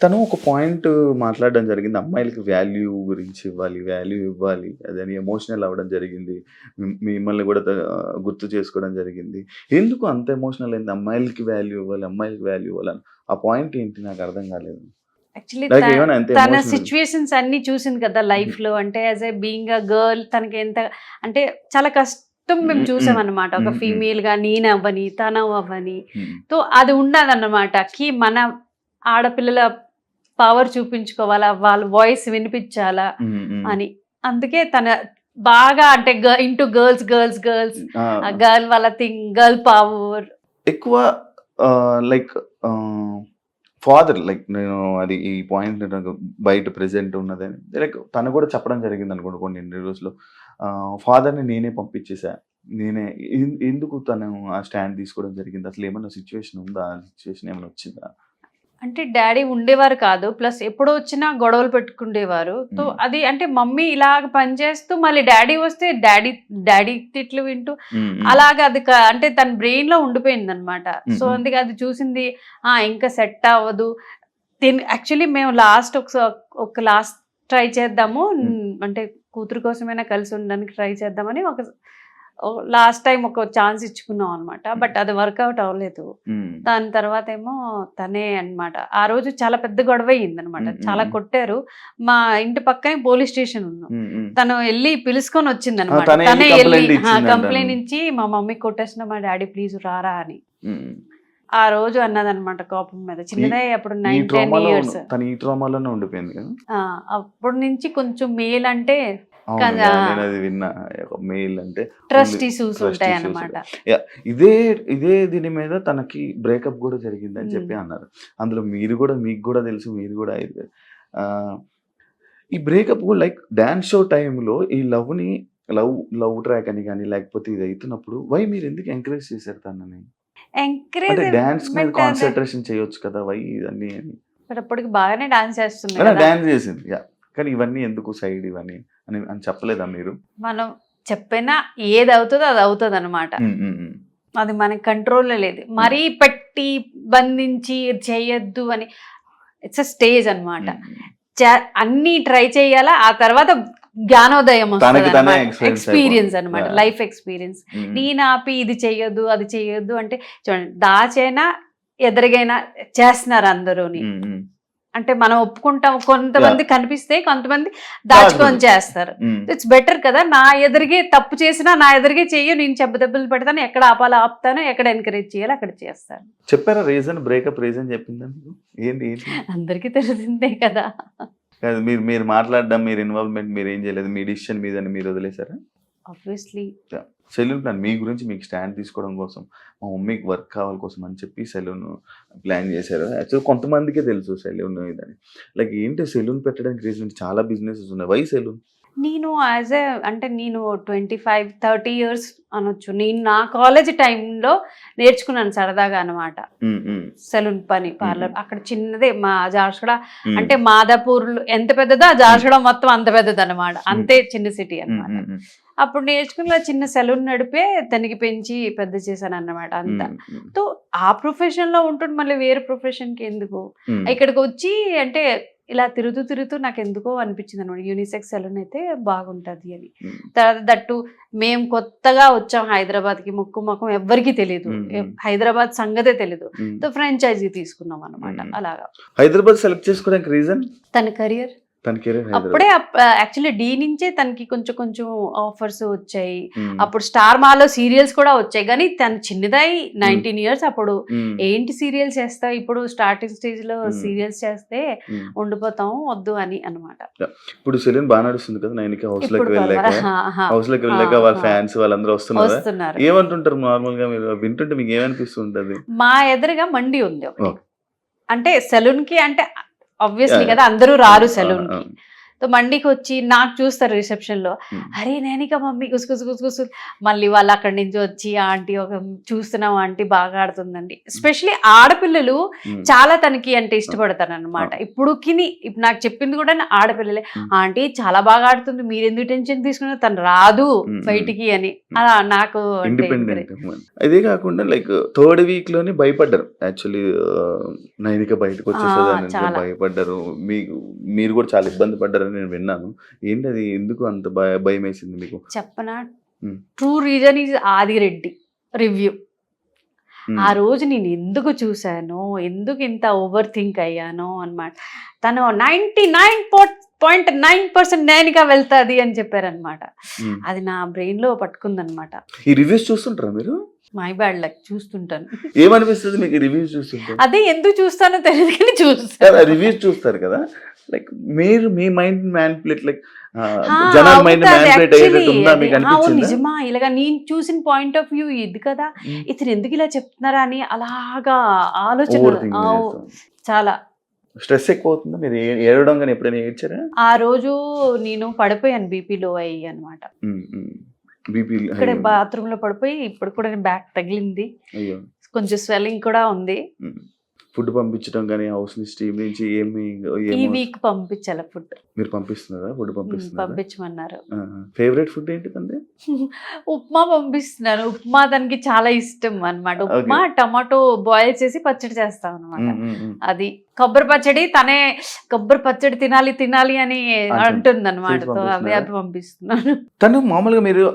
తను ఒక పాయింట్ మాట్లాడడం జరిగింది. అమ్మాయిలకి వాల్యూ గురించి ఇవ్వాలి, వాల్యూ ఇవ్వాలి. అదని ఎమోషనల్ అవ్వడం జరిగింది. మిమ్మల్ని కూడా గుర్తు చేసుకోవడం జరిగింది. ఎందుకు అంత ఎమోషనల్ అయింది? అమ్మాయిలకి వాల్యూ ఇవ్వాలి, అమ్మాయిలకి వాల్యూ ఇవ్వాలని. ఆ పాయింట్ ఏంటి నాకు అర్థం కాలేదు. యాక్చువల్లీ లైక్ ఏమైనా అంత తన ఎమోషనల్ సిచ్యువేషన్స్ అన్ని చూసింది కదా లైఫ్ లో. అంటే as a being a girl తనకి ఎంత అంటే చాలా కష్టం మేము చూసామన్నమాట. ఒక ఫీమేల్ గా నేను అవ్వని తను అవ్వని తో అది ఉండదన్నమాట కి మన ఆడపిల్లల పవర్ చూపించుకోవాలా, వాళ్ళ వాయిస్ వినిపించాలా అని. అందుకే తన బాగా అంటే into girls girls girls girl వాళ్ళ థింగ్ గర్ల్ పవర్ ఎక్కువ లైక్ ఫాదర్ లైక్ నేను అది ఈ పాయింట్ నాకు బయట ప్రెసెంట్ ఉన్నదని లైక్ తను కూడా చెప్పడం జరిగింది అనుకోండి కొన్ని ఇంటర్వ్యూస్లో. ఫాదర్ని నేనే పంపించేసా, నేనే ఎందుకు తను ఆ స్టాండ్ తీసుకోవడం జరిగింది? అసలు ఏమైనా సిచ్యువేషన్ ఉందా? ఆ సిచ్యువేషన్ ఏమైనా వచ్చిందా? అంటే డాడీ ఉండేవారు కాదు, ప్లస్ ఎప్పుడు వచ్చినా గొడవలు పెట్టుకుండేవారు. సో అది అంటే మమ్మీ ఇలాగ పనిచేస్తూ మళ్ళీ డాడీ వస్తే డాడీ డాడీ తిట్లు వింటూ అలాగ అది అంటే తన బ్రెయిన్ లో ఉండిపోయింది అనమాట. సో అందుకే అది చూసింది ఇంకా సెట్ అవ్వదు. యాక్చువల్లీ మేము లాస్ట్ ఒక లాస్ట్ ట్రై చేద్దాము, అంటే కూతురు కోసమైనా కలిసి ఉండడానికి ట్రై చేద్దామని ఒక లాస్ట్ టైం ఒక ఛాన్స్ ఇచ్చుకున్నాం అనమాట. బట్ అది వర్కౌట్ అవ్వలేదు. దాని తర్వాత ఏమో తనే అన్నమాట. ఆ రోజు చాలా పెద్ద గొడవ అయ్యింది అనమాట. చాలా కొట్టారు. మా ఇంటి పక్కనే పోలీస్ స్టేషన్ ఉన్నాం. తను వెళ్ళి పిలుచుకొని వచ్చింది అనమాట. తనే వెళ్ళి కంప్లైంట్ ఇచ్చి మా మమ్మీ కొట్టేసిన, మా డాడీ ప్లీజ్ రారా అని ఆ రోజు అన్నదన్నమాట కోపం మీద. చిన్నదే అప్పుడు 9-10 years. అప్పటి నుంచి కొంచెం మేల్ అంటే ట్రస్ట్ ఇష్యూస్ ఉంటాయి అన్నమాట. ఇదే దీని మీద తనకి బ్రేకప్ కూడా జరిగింది అని చెప్పి అన్నారు. అందులో మీకు కూడా తెలుసు, మీరు కూడా ఈ బ్రేకప్ కూడా లైక్ డాన్స్ షో టైంలో ఈ లవ్ ట్రాక్ అని కానీ లేకపోతే ఇది అవుతున్నప్పుడు వై మీరు ఎందుకు ఎంకరేజ్ చేశారు తనని? అంటే డాన్స్ మీద కాన్సంట్రేషన్ చేయొచ్చు కదా, వై ఇవన్నీ అని. అప్పటికి బాగానే డాన్స్ చేస్తుంది, డాన్స్ చేసింది. కానీ ఇవన్నీ ఎందుకు సైడ్ ఇవన్నీ అని చెప్పలేదా మీరు? మనం చెప్పినా ఏది అవుతుందో అది అవుతుంది అనమాట. అది మన కంట్రోల్లో లేదు. మరీ పెట్టి బంధించి చేయొద్దు అని. ఇట్స్ అ స్టేజ్ అనమాట. అన్ని ట్రై చేయాలా, ఆ తర్వాత జ్ఞానోదయం వస్తుంది, ఎక్స్పీరియన్స్ అనమాట, లైఫ్ ఎక్స్పీరియన్స్. నేను ఆపి ఇది చెయ్యొద్దు అది చెయ్యొద్దు అంటే చూడండి, దాచైనా ఎదురుగైనా చేస్తున్నారు అందరూని. అంటే మనం ఒప్పుకుంటాం, కొంతమంది కనిపిస్తే కొంతమంది దాచుకొని చేస్తారు. ఇట్స్ బెటర్ కదా, నా ఎదురుగే తప్పు చేసినా నా ఎదురుగే చెయ్యి, నేను దెబ్బలు పెడతాను, ఎక్కడ ఆపాలో ఆపుతాను, ఎక్కడ ఎంకరేజ్ చేయాలి అక్కడ చేస్తాను. చెప్పారా రీజన్? బ్రేకప్ రీజన్ చెప్పిందా? ఏంటి అందరికీ తెలిసిందే కదా. మీరు మాట్లాడడం, మీరు ఇన్వాల్వ్మెంట్ మీరు ఏం చేయలేదు, మీ డిసిషన్ మీద మీరు వదిలేసారా? ఆబ్వియస్లీ సెలూన్ ప్లాన్ మీ గురించి మీకు స్టాండ్ తీసుకోవడం కోసం, మా మమ్మీకి వర్క్ కావాలి కోసం అని చెప్పి సెలూన్ ప్లాన్ చేశారు. యాక్చువల్ కొంతమందికే తెలుసు సెలూన్ ఇదని. లైక్ ఏంటి సెలూన్ పెట్టడానికి రీజన్? చాలా బిజినెసెస్ ఉన్నాయి, వై సెలూన్? నేను నేను 25-30 years అనొచ్చు. నేను నా కాలేజ్ టైంలో నేర్చుకున్నాను సరదాగా అనమాట సెలూన్ పని, పార్లర్. అక్కడ చిన్నదే మా జార్షగడ, అంటే మాదాపూర్ ఎంత పెద్దదో ఆ జార్షగడ మొత్తం అంత పెద్దది అనమాట, అంతే చిన్న సిటీ అనమాట. అప్పుడు నేర్చుకున్న చిన్న సెలూన్ నడిపే తనకి పెంచి పెద్ద చేశాను అన్నమాట అంతా. తో ఆ ప్రొఫెషన్ లో ఉంటుండే మళ్ళీ వేరే ప్రొఫెషన్ కి ఎందుకు, ఇక్కడికి వచ్చి అంటే ఇలా తిరుగుతూ నాకు ఎందుకో అనిపించింది అనమాట, యూనిసెక్స్ సెలూన్ అయితే బాగుంటది అని. తర్వాత దట్టు మేము కొత్తగా వచ్చాం హైదరాబాద్ కి, ముఖం ఎవ్వరికి తెలియదు, హైదరాబాద్ సంగతే తెలీదు. తో ఫ్రాంచైజీ తీసుకున్నాం అనమాట. అలాగా హైదరాబాద్ సెలెక్ట్ చేసుకోవడానికి రీజన్ తన కెరియర్. అప్పుడే యాక్చువల్లీ డి నుంచే తనకి కొంచెం ఆఫర్స్ వచ్చాయి. అప్పుడు స్టార్ మాలో సీరియల్స్ కూడా వచ్చాయి, కానీ తను చిన్నదై 19 years అప్పుడు ఏంటి సీరియల్స్ చేస్తావు, ఇప్పుడు స్టార్టింగ్ స్టేజ్ లో సీరియల్స్ చేస్తే ఉండిపోతాం వద్దు అని అనమాట. ఇప్పుడు సెలూన్ బాగా నడుస్తుంది కదా, నైన్కి హౌస్ లోకి వెళ్ళాక వాళ్ళ ఫ్యాన్స్ వాళ్ళందరూ వస్తున్నారు. ఏమంటుంటారు నార్మల్ గా మీరు వింటుంటే మీకు ఏమనిపిస్తుంటది? మా ఎదురుగా మండి ఉంది ఒకటి, అంటే సెలూన్ కి అంటే ఆబ్వియస్లీ కదా అందరూ రారు సెలూన్ కి. మండికి వచ్చి నాకు చూస్తారు రిసెప్షన్ లో, Hmm. అరే నైనిక మమ్మీ గుసగుసు మళ్ళీ వాళ్ళు అక్కడి నుంచి వచ్చి ఆంటీ ఒక చూస్తున్నాం ఆంటీ బాగా ఆడుతుందండి. ఎస్పెషలీ ఆడపిల్లలు Hmm. చాలా తనకి అంటే ఇష్టపడతారు అనమాట. ఇప్పుడు నాకు చెప్పింది కూడా ఆడపిల్లలే, Hmm. ఆంటీ చాలా బాగా ఆడుతుంది, మీరు ఎందుకు టెన్షన్ తీసుకున్నారు, తను రాదు బయటికి అని. అలా నాకు అంటే ఇండిపెండెంట్. అదే కాకుండా లైక్ థర్డ్ వీక్ లోనే భయపడ్డారు యాక్చువల్లీ, నైనిక బయటకు వచ్చేస్తుంది అని చాలా. భయపడ్డారు. మీరు కూడా చాలా ఇబ్బంది పడ్డారని నేను విన్నాను. ఏంటి అది, ఎందుకు అంత భయం వేసింది మీకు? చెప్పనా, Hmm. True reason is Adireddy review. Hmm. ఆ రోజు నేను ఎందుకు చూశాను, ఎందుకు ఇంత ఓవర్ థింక్ అయ్యాను అన్నమాట. తను 99.9% నైనిక వెళ్తాది అని చెప్పారనమాట. Hmm. అది నా బ్రెయిన్ లో పట్టుకుందనమాట. ఈ రివ్యూస్ చూస్తుంటారా మీరు? మై బ్యాడ్ లక్, చూస్తుంటాను. ఏమనిపిస్తుంది మీకు రివ్యూస్ చూస్తుంటే? అదే ఎందుకు చూస్తానో తెలియదు కానీ చూస్తాను. రివ్యూస్ చూస్తారు కదా, లైక్ మీరు మీ మైండ్ మ్యానిపులేట్, లైక్ జనాల మైండ్ మ్యానిపులేట్ అయ్యేటట్టు ఉందా మీకు అనిపించిందా? నిజమా, ఇలాగా నేను చూసిన పాయింట్ ఆఫ్ వ్యూ ఇది కదా, ఇతను ఎందుకు ఇలా చెప్తున్నారా అని అలాగా ఆలోచన. చాలా స్ట్రెస్ ఎక్కువ అవుతుందా? మీరు ఏడవడం కానీ ఎప్పుడైనా ఏడ్చారా? ఆ రోజు నేను పడిపోయాను, బీపీ లో అయ్యి అనమాట. బీపీ ఇక్కడ బాత్రూమ్ లో పడిపోయి ఇప్పుడు కూడా బ్యాక్ తగిలింది, అయ్యో, కొంచెం స్వెల్లింగ్ కూడా ఉంది. ఫుడ్ పంపించడం కానీ హౌస్ నుంచి టీమ్ నుంచి ఈ వీక్ పంపించాలి ఫుడ్. మీరు పంపిస్తున్నారా? ఫుడ్ పంపిస్తున్నారా? పంపించమన్నారు. ఫేవరెట్ ఫుడ్ ఏంటి తండ్రి? ఉప్మా పంపిస్తున్నాను. ఉప్మా తనకి చాలా ఇష్టం అన్నమాట. ఉప్మా టమాటో బాయిల్ చేసి పచ్చడి చేస్తాం అనమాట. అది కొబ్బరి పచ్చడి, తనే కొబ్బరి పచ్చడి తినాలి తినాలి అని అంటుంది అనమాట. అవి పంపిస్తున్నాను. తను మామూలుగా మీరు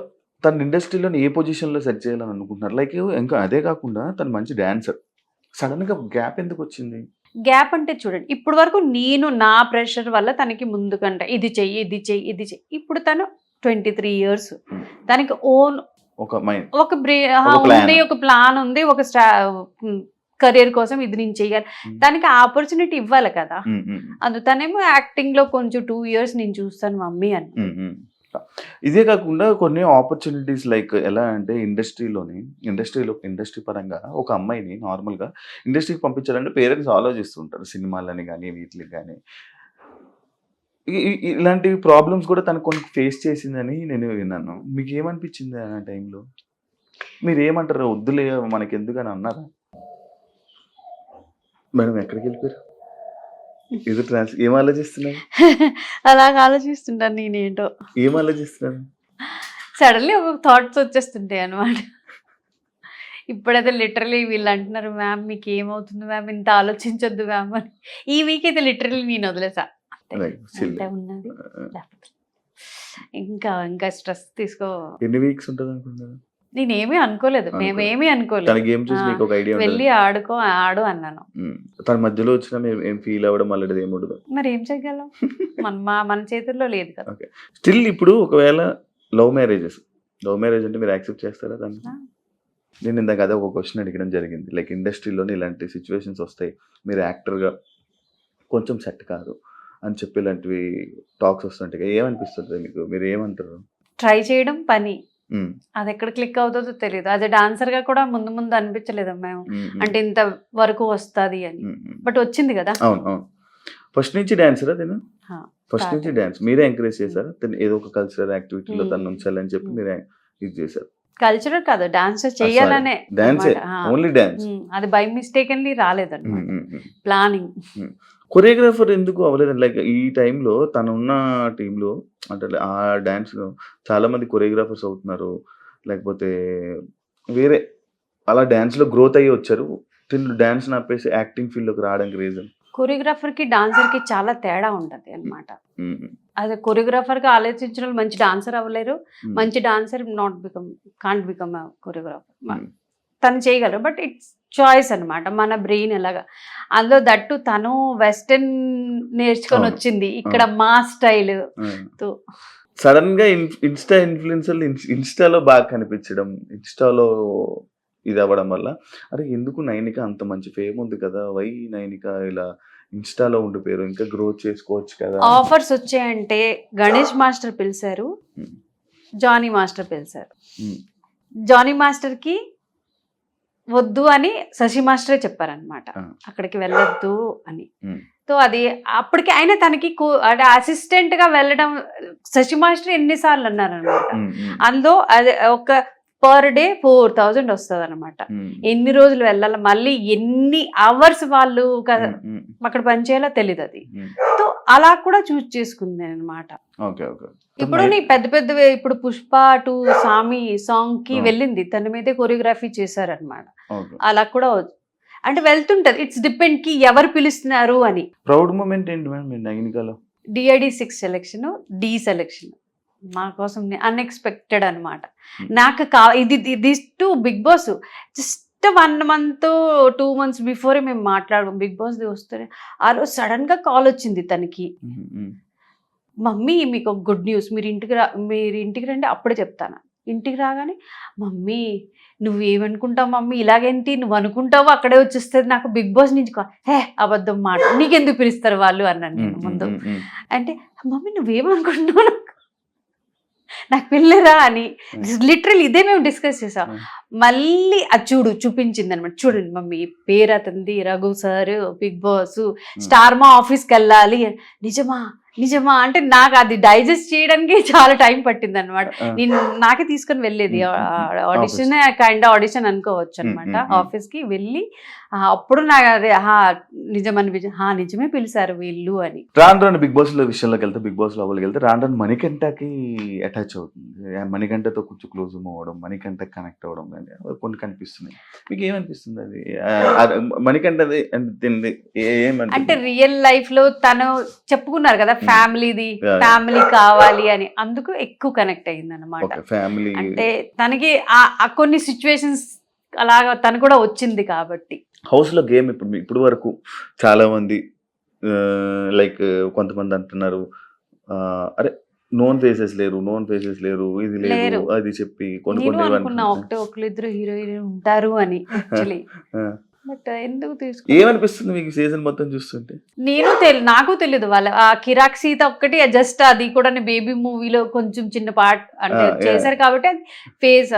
తన ఇండస్ట్రీలో ఏ పొజిషన్ లో సెట్ చేయాలని అనుకుంటున్నారు? లైక్ ఇంకా అదే కాకుండా తను మంచి డాన్సర్, సడన్ గా గ్యాప్ ఎందుకు వచ్చింది? గ్యాప్ అంటే చూడండి, ఇప్పుడు వరకు నేను నా ప్రెషర్ వల్ల తనకి ముందుకంటే ఇది చెయ్యి ఇది చెయ్యి ఇది చెయ్యి. ఇప్పుడు తను 23 years, తనకి ఓన్ ఒక మైండ్, ఒక ఉంది, ఒక ప్లాన్ ఉంది, ఒక కెరీర్ కోసం ఇది నేను చెయ్యాలి. దానికి ఆపర్చునిటీ ఇవ్వాలి కదా. తనేమో యాక్టింగ్ లో కొంచెం 2 years నేను చూస్తాను మమ్మీ అని. ఇదే కాకుండా కొన్ని ఆపర్చునిటీస్ లైక్ ఎలా అంటే ఇండస్ట్రీ పరంగా ఒక అమ్మాయిని నార్మల్గా ఇండస్ట్రీకి పంపించాలంటే పేరెంట్స్ ఆలోచిస్తుంటారు, సినిమాలని కానీ వీటికి కానీ. ఇలాంటి ప్రాబ్లమ్స్ కూడా తను కొన్ని ఫేస్ చేసిందని నేను విన్నాను. మీకు ఏమనిపించింది ఆ టైంలో? మీరు ఏమంటారు, వద్దులే మనకి ఎందుకని అన్నారా? మేడం ఎక్కడికి వెళ్ళిపోయారు? ఏం ఆలోచిస్తున్నారు? అలాగ ఆలోచిస్తుంటాను నేనేంటో. ఏం ఆలోచిస్తున్నారు? సడన్లీ ఒక థాట్స్ వచ్చేస్తుంటాయి అనమాట. ఇప్పుడైతే లిటరలీ వీళ్ళు అంటున్నారు, మ్యామ్ మీకు ఏమవుతుంది మ్యామ్, ఇంత ఆలోచించొద్దు మ్యామ్ అని. ఈ వీక్ అయితే లిటరలీ నేను వదిలేసా, అంటే ఉన్నది. ఇంకా ఇంకా స్ట్రెస్ తీసుకో. ఎన్ని వీక్స్ ఉంటుంది అనుకుంటున్నారు? నేనేమీ అనుకోలేదు, మేమేమీ అనుకోలేదు. వెళ్ళి ఆడు అన్నాను. తన మధ్యలో వచ్చిన ఏం ఫీల్ అవ్వడం అలాంటిది ఏమి ఉండదు. మరి ఏం చేయగలం, మన చేతుల్లో లేదు కదా. స్టిల్ ఇప్పుడు ఒకవేళ లవ్ మ్యారేజ్ అంటే మీరు యాక్సెప్ట్ చేస్తారా దాన్ని? నేను ఇందాక అదే ఒక క్వశ్చన్ అడగడం జరిగింది. లైక్ ఇండస్ట్రీలోనే ఇలాంటి సిచ్యువేషన్స్ వస్తాయి, మీరు యాక్టర్గా కొంచెం సెట్ కాదు అని చెప్పి ఇలాంటివి టాక్స్ వస్తుంటాయి, ఏమనిపిస్తుంది మీకు? మీరు ఏమంటారు? ట్రై చేయడం పని, అది ఎక్కడ క్లిక్ అవుతుందో తెలియదు. అదే డాన్సర్ గా కూడా ముందు అనిపించలేదు మేము, అంటే ఇంత వరకు వస్తుంది అని. బట్ వచ్చింది కదా. అవును, ఫస్ట్ నుంచి డాన్సరా తను? ఫస్ట్ నుంచి డాన్స్ మీరే ఎంకరేజ్ చేశారా? ఏదో ఒక కల్చరల్ యాక్టివిటీలో తను ఉంచాలని చెప్పి మీరే ఇది చేశారు? కల్చరల్ కాదు, డాన్స్ చేయాలనే. Only dance. అది బై మిస్టేకెన్లీ రాలేదన్నమాట, ప్లానింగ్. కొరియోగ్రాఫర్ ఎందుకు అవ్వలేదు? లైక్ ఈ టైంలో తను ఉన్న టీంలో అంటే ఆ డాన్స్ లో చాలా మంది కొరియోగ్రాఫర్స్ అవుతున్నారు, లేకపోతే వేరే అలా డాన్స్ లో గ్రోత్ అయ్యి వచ్చారు. తిను డాన్స్ ఆపేసి యాక్టింగ్ ఫీల్డ్ లోకి రావడానికి రీజన్? కొరియోగ్రాఫర్ కి డాన్సర్ కి చాలా తేడా ఉంటది అన్నమాట. అదే కొరియోగ్రాఫర్ గా ఆలోచించిన వాళ్ళు మంచి డాన్సర్ అవ్వలేరు, మంచి డాన్సర్ కాంట్ బికమ్ కొరియోగ్రాఫర్. తను చేయగలరు, బట్ ఇట్స్ చాయిస్ అన్నమాట, మన బ్రెయిన్ ఎలాగా. అందులో దట్టు తను వెస్టర్న్ నేర్చుకొని వచ్చింది, ఇక్కడ మా స్టైల్. సడన్ గా ఇన్ఫ్లుయెన్సర్లు ఇన్స్టాలో బాగా కనిపించడం, ఇన్స్టాలో ఇది అవ్వడం వల్ల అరే ఎందుకు నైనిక అంత మంచి ఫేమ్ ఉంది కదా, వై నైనిక ఇలా ఇన్స్టాలో ఉండిపోయారు, ఇంకా గ్రోత్ చేసుకోవచ్చు కదా. ఆఫర్స్ వచ్చాయంటే గణేష్ మాస్టర్ పిలిచారు, జానీ మాస్టర్ పిలిచారు. జానీ మాస్టర్ కి వద్దు అని శశి మాస్టరే చెప్పారనమాట, అక్కడికి వెళ్ళొద్దు అని. సో అది అప్పటికి అయినా తనకి అంటే అసిస్టెంట్ గా వెళ్ళడం శశి మాస్టర్ ఎన్నిసార్లు అన్నారనమాట. అందులో అది ఒక పర్ డే 4,000 వస్తుంది అనమాట. ఎన్ని రోజులు వెళ్ళాలి, మళ్ళీ ఎన్ని అవర్స్ వాళ్ళు అక్కడ పనిచేయాలో తెలియదు అది. సో అలా కూడా చూస్ చేసుకుంది అనమాట. ఇప్పుడు నీ పెద్ద పెద్దవి ఇప్పుడు పుష్ప 2 సామి సాంగ్ కి వెళ్ళింది, తన మీదే కొరియోగ్రఫీ చేశారనమాట. అలా కూడా అంటే వెళ్తుంటది, ఇట్స్ డిపెండ్ కి ఎవరు పిలుస్తున్నారు అని. ప్రౌడ్ మూమెంట్ ఏంటి మేడం నైనికాలో? డిఐడి 6 సెలెక్షన్, డి సెలెక్షన్ మా కోసం అన్ఎక్స్పెక్టెడ్ అనమాట. నాకు ఇది to Bigg Boss just 1 month 2 months before మేము మాట్లాడుకున్నాం. బిగ్ బాస్ వస్తే ఆ రోజు సడన్ గా కాల్ వచ్చింది తనకి, మమ్మీ మీకు ఒక గుడ్ న్యూస్, మీరు ఇంటికి రండి అప్పుడే చెప్తాను. ఇంటికి రాగానే మమ్మీ నువ్వేమనుకుంటావు మమ్మీ, ఇలాగేంటి నువ్వు అనుకుంటావు అక్కడే వచ్చేస్తుంది, నాకు బిగ్ బాస్ నుంచి హే అబద్ధం మాట, నీకెందుకు పిలుస్తారు వాళ్ళు అన్నాను నేను ముందు. అంటే మమ్మీ నువ్వేమనుకుంటున్నావు నాకు పిల్లరా అని లిటరల్ ఇదే మేము డిస్కస్ చేసాం. మళ్ళీ అది చూపించింది అనమాట. చూడండి మమ్మీ పేరు అతంది Raghu sir, Bigg Boss, star Maa ఆఫీస్కి వెళ్ళాలి. నిజమా అంటే నాకు అది డైజెస్ట్ చేయడానికి చాలా టైం పట్టింది అనమాట. నేను నాకే తీసుకొని వెళ్ళేది ఆడిషన్, కైండ్ ఆడిషన్ అనుకోవచ్చు అనమాట. ఆఫీస్ కి వెళ్ళి అప్పుడు నాకు అదే నిజం అనిపించింది, నిజమే పిలిచారు వీళ్ళు అని. రాను బిగ్ బాస్ లో విషయంలోకి వెళ్తే, బిగ్ బాస్ లోపలికి వెళ్తే రాను మణికంఠకి అటాచ్ అవుతుంది. మణికంఠతో కొంచెం క్లోజ్ అవ్వడం, మణికంఠ కనెక్ట్ అవ్వడం కొన్ని కనిపిస్తున్నాయి. మీకు ఏమనిపిస్తుంది అది మణికంఠది అంటే రియల్ లైఫ్ లో తను చెప్పుకున్నారు కదా ఫ్యామిలీ కావాలి అని, అందుకు ఎక్కువ కనెక్ట్ అయ్యింది అనమాట. ఫ్యామిలీ అంటే తనకి కొన్ని సిచ్యువేషన్స్ అలాగా తను కూడా వచ్చింది కాబట్టి. హౌస్ లో గేమ్ ఇప్పుడు వరకు చాలా మంది లైక్ కొంతమంది అంటున్నారు అరే నోన్ ఫేసెస్ లేరు ఇది లేదు అది చెప్పి ఒకరిద్దరు హీరోయిన్ ఉంటారు అని. బట్ ఎందుకు ఏమనిపిస్తుంది మీకు సీజన్ మొత్తం చూస్తుంటే? నాకు తెలియదు వాళ్ళ ఆ కిరాక్ సీత ఒక్కటి జస్ట్, అది కూడా బేబీ మూవీలో కొంచెం చిన్న పార్ట్ అంటే చేశారు కాబట్టి అది ఫేస్.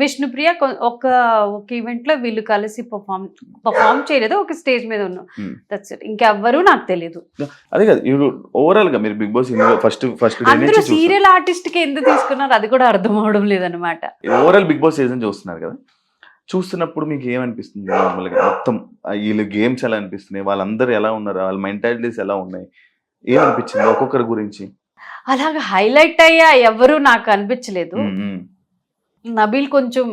విష్ణుప్రియ ఒక ఈవెంట్ లో వీళ్ళు కలిసి పర్ఫామ్ చేయలేదు, ఒక స్టేజ్ మీద ఉన్నాం, దట్స్ ఇట్. ఇంకెవ్వరూ నాకు తెలియదు. అదే కాదు ఓవరాల్ గా మీరు బిగ్ బాస్ ఫస్ట్ అందరూ సీరియల్ ఆర్టిస్ట్ కి ఎందుకు తీసుకున్నారు అది కూడా అర్థం అవడం లేదనమాట. ఓవరాల్ బిగ్ బాస్ సీజన్ చూస్తున్నారు కదా, చూస్తున్నప్పుడు మీకు ఏమనిపిస్తుంది? నార్మల్గా మొత్తం వీళ్ళు గేమ్స్ ఎలా అనిపిస్తున్నాయి, వాళ్ళందరూ ఎలా ఉన్నారు, వాళ్ళ మెంటాలిటీస్ ఎలా ఉన్నాయి, ఏమనిపించింది ఒక్కొక్కరి గురించి? అలాగా హైలైట్ అయ్యా ఎవరు నాకు అనిపించలేదు. నబీల్ కొంచెం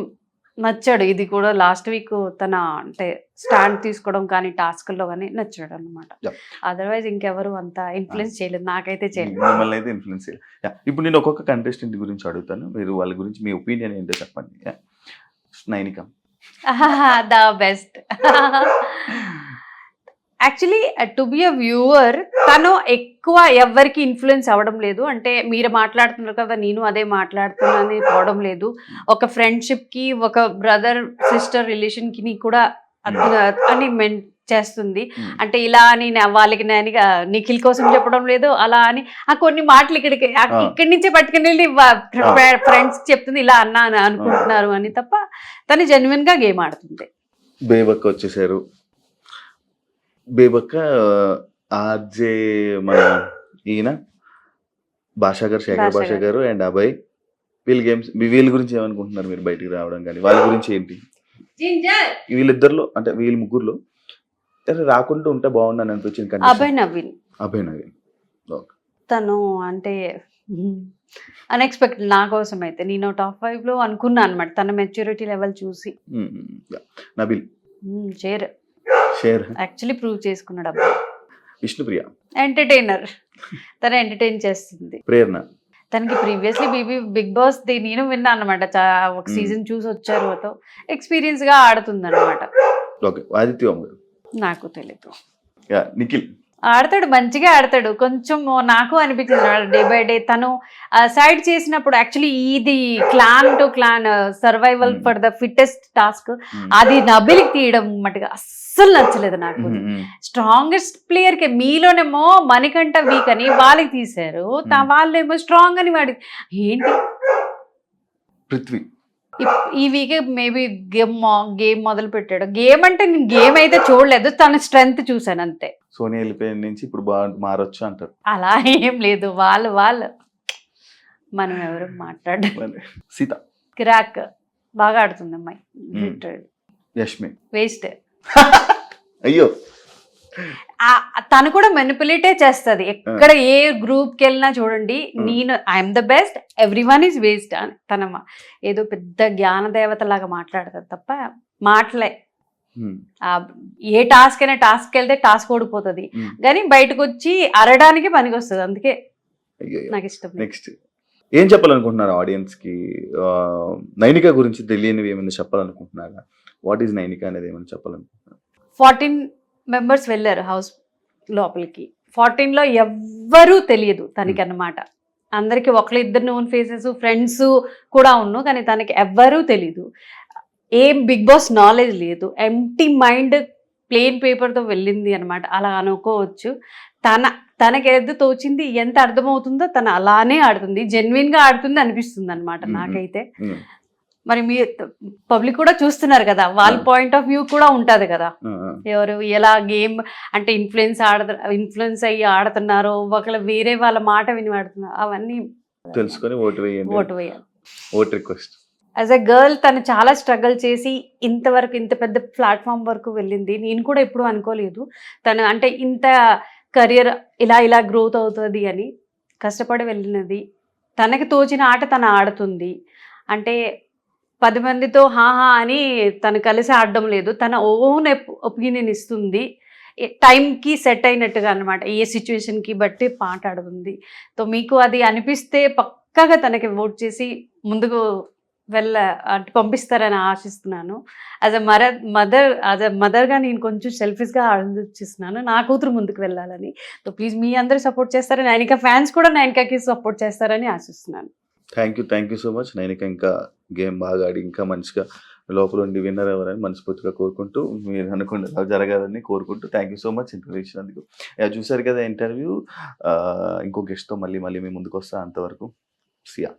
నచ్చాడు, ఇది కూడా లాస్ట్ వీక్ తన అంటే స్టాండ్ తీసుకోవడం కానీ టాస్క్లో కానీ నచ్చాడు అనమాట. అదర్వైజ్ ఇంకెవరు అంత ఇన్ఫ్లుయెన్స్ చేయలేదు, నాకైతే చేయలేదు. మిమ్మల్ని అయితే ఇన్ఫ్లుయెన్స్ చేయలేదు. ఇప్పుడు నేను ఒక్కొక్క కంటెస్టెంట్ గురించి అడుగుతాను, మీరు వాళ్ళ గురించి మీ ఒపీనియన్ ఏంటో చెప్పండి. Nainika the best. Actually to be a viewer తను ఎక్కువ ఎవరికి ఇన్ఫ్లుయెన్స్ అవ్వడం లేదు. అంటే మీరు మాట్లాడుతున్నారు కదా నేను అదే మాట్లాడుతున్నాను పోవడం లేదు. ఒక ఫ్రెండ్షిప్ కి, ఒక బ్రదర్ సిస్టర్ రిలేషన్ కి కూడా అని చేస్తుంది. అంటే ఇలా అని వాళ్ళకి నిఖిల్ కోసం చెప్పడం లేదు, అలా అని కొన్ని మాటలు ఇక్కడి నుంచే పట్టుకుని వెళ్ళి ఫ్రెండ్స్ చెప్తుంది ఇలా అన్నా అని అనుకుంటున్నారు అని తప్ప తను జెన్యున్ గా గేమ్ ఆడుతుంది. బేబక్క వచ్చేసారు, బేబక్క ఆర్జే మన ఈయన భాషా గారు, శేఖర్ భాషా గారు అండ్ అభయ్, వీళ్ళ గురించి ఏమనుకుంటున్నారు మీరు బయటికి రావడం కానీ వాళ్ళ గురించి ఏంటి? వీళ్ళిద్దరిలో అంటే వీళ్ళ ముగ్గురులో రాకుండా ఉంటే బాగుందని అనిపించింది. అభయ్ నవీన్ తను అంటే అన్ఎక్స్పెక్టెడ్ నా కోసం అయితే. నేను టాప్ 5 లో అనుకున్నా అనమాట తన మెచ్యూరిటీ లెవెల్ చూసి. నబీల్ షేర్ యాక్చువల్లీ ప్రూవ్ చేసుకున్నాడు. అబ్బాయి విష్ణుప్రియ ఎంటర్టైనర్, తను ఎంటర్టైన్ చేస్తుంది. ప్రేరణ తనకి ప్రీవియస్లీ బిగ్ బాస్ నేను విన్నా అనమాట, ఒక సీజన్ చూసి వచ్చారు, ఎక్స్పీరియన్స్ గా ఆడుతుంది అనమాట. నాకు తెలీదు. నిఖిల్ ఆడతాడు, మంచిగా ఆడతాడు. కొంచెం నాకు అనిపించింది డే బై డే తను సైడ్ చేసినప్పుడు యాక్చువల్లీ ఇది clan to clan survival for the fittest task అది నబిలికి తీయడం మటుగా అస్సలు నచ్చలేదు నాకు. స్ట్రాంగెస్ట్ ప్లేయర్ కి మీలోనేమో మణికంఠ వీక్ అని వాళ్ళకి తీశారు, వాళ్ళేమో స్ట్రాంగ్ అని వాడి ఏంటి పృథ్వీ ఈ వీక్ మేబీ గేమ్ మొదలు పెట్టాడు. గేమ్ అంటే నేను గేమ్ అయితే చూడలేదు, తన స్ట్రెంగ్త్ చూసాను అంతే. సోనియా వెళ్ళిపోయిన నుంచి ఇప్పుడు మారొచ్చు అంటారు. అలా ఏం లేదు, వాళ్ళు మనం ఎవరు మాట్లాడడం. మరి సీత, కిరాక్ బాగా ఆడుతుంది అమ్మాయి. యష్మి వేస్ట్. అయ్యో తను కూడా మెనిపులేటే చేస్తుంది. ఎక్కడ ఏ గ్రూప్కి వెళ్ళినా చూడండి, నేను I'm the best, every one is waste అని తన ఏదో పెద్ద జ్ఞాన దేవత లాగా మాట్లాడుతుంది తప్ప మాటలే. ఏ టాస్క్ అయినా టాస్క్ వెళ్తే టాస్క్ ఓడిపోతుంది, కానీ బయటకు వచ్చి అరడానికి పనికి వస్తుంది. అందుకే నాకు ఇష్టం. నెక్స్ట్ ఏం చెప్పాలనుకుంటున్నారు ఆడియన్స్ కి? నైనిక గురించి తెలియనివి ఏమైనా చెప్పాలనుకుంటున్నారా? వాట్ ఈజ్ నైనిక అనేది ఏమైనా చెప్పాలనుకుంటున్నారు? 14 members వెళ్ళారు హౌస్ లోపలికి. 14లో ఎవ్వరూ తెలియదు తనకి అన్నమాట. అందరికి ఒకళ్ళు ఇద్దరు నోన్ ఫేసెస్ ఫ్రెండ్స్ కూడా ఉన్నావు, కానీ తనకి ఎవ్వరూ తెలీదు. ఏం బిగ్ బాస్ నాలెడ్జ్ లేదు, ఎంటీ మైండ్, ప్లెయిన్ పేపర్తో వెళ్ళింది అనమాట. అలా అనుకోవచ్చు. తనకి ఏదో తోచింది, ఎంత అర్థమవుతుందో తను అలానే ఆడుతుంది, జెన్యున్గా ఆడుతుంది అనిపిస్తుంది అనమాట నాకైతే. మరి మీ పబ్లిక్ కూడా చూస్తున్నారు కదా, వాళ్ళ పాయింట్ ఆఫ్ వ్యూ కూడా ఉంటది కదా, ఎవరు ఎలా గేమ్ అంటే ఇన్ఫ్లుయెన్స్ అయ్యి ఆడుతున్నారో, ఒకళ్ళు వేరే వాళ్ళ మాట విని ఆడుతున్నారు, అవన్నీ తెలుసుకొని ఓటు వేయాలి. Vote request. As a girl తను చాలా స్ట్రగుల్ చేసి ఇంతవరకు ఇంత పెద్ద ప్లాట్ఫామ్ వరకు వెళ్ళింది. నేను కూడా ఎప్పుడు అనుకోలేదు తను అంటే ఇంత కెరియర్ ఇలా గ్రోత్ అవుతుంది అని. కష్టపడి వెళ్ళినది, తనకి తోచిన ఆట తను ఆడుతుంది. అంటే 10 మందితో హాహా అని తను కలిసి ఆడడం లేదు, తన ఓన్ ఒపీనియన్ ఇస్తుంది, టైంకి సెట్ అయినట్టుగా అనమాట. ఏ సిచ్యువేషన్కి బట్టి పాట ఆడుతుంది. సో మీకు అది అనిపిస్తే పక్కాగా తనకి ఓట్ చేసి ముందుకు అంటే పంపిస్తారని ఆశిస్తున్నాను. యాజ్ అ మదర్గా నేను కొంచెం సెల్ఫిష్గా ఆలోచిస్తున్నాను, నా కూతురు ముందుకు వెళ్ళాలని. సో ప్లీజ్ మీ అందరూ సపోర్ట్ చేస్తారని, నైనిక ఫ్యాన్స్ కూడా నైనికకి సపోర్ట్ చేస్తారని ఆశిస్తున్నాను. Thank you so much. Nainika ఇంకా గేమ్ బాగా ఆడి ఇంకా మంచిగా లోపల ఉండి విన్నర్ ఎవరని మనస్ఫూర్తిగా కోరుకుంటూ, మీరు అనుకున్న జరగాలని కోరుకుంటూ thank you so much interview ఇచ్చినందుకు. చూసారు కదా ఇంటర్వ్యూ. ఇంకో గెస్ట్తో మళ్ళీ మీ ముందుకు వస్తా. అంతవరకు సియా.